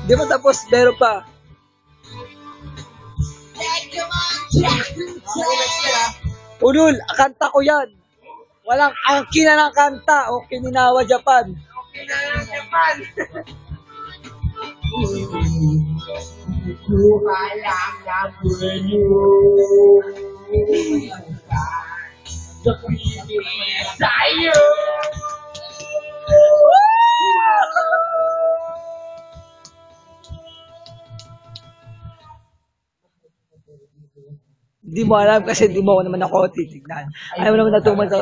Di ba tapos, meron pa. Ulul, kanta ko yan. Walang angkin na ng kanta. Okinawa, Japan. Hindi mo alam kasi di mo naman ako titignan. Ayaw mo naman natuman sa...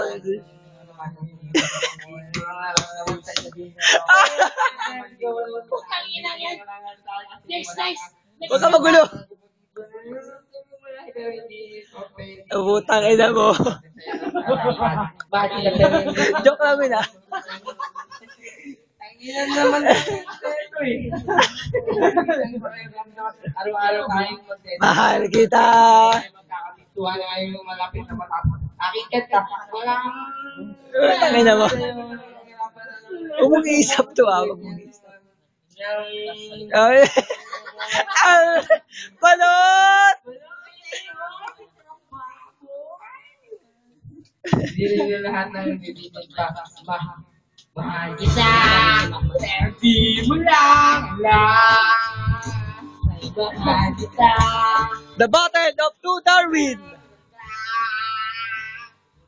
Huwag ka magulo. Putang ina mo. Joke lang yun ah. Tanginan naman ito eh. Araw-araw tayong content. Mahal kita. Magkakapituhan na ngayon yung malapit na matapos. Akikat ka. Walang... Putang ina mo. Huwag mong iisap to ah. Huwag mong iisap. Ay. Balot! Hindi rin lahat ng bibigay pa. Mahal kita. Hindi mo lang mahal kita. The Battle of New Darwin.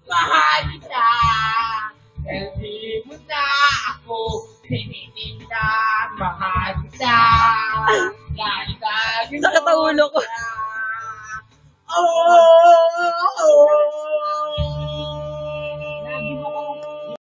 Mahal kita. Hindi mo na ako tinitinda. Mahal kita. Sakit ang ulo ko. Oh, oh, oh.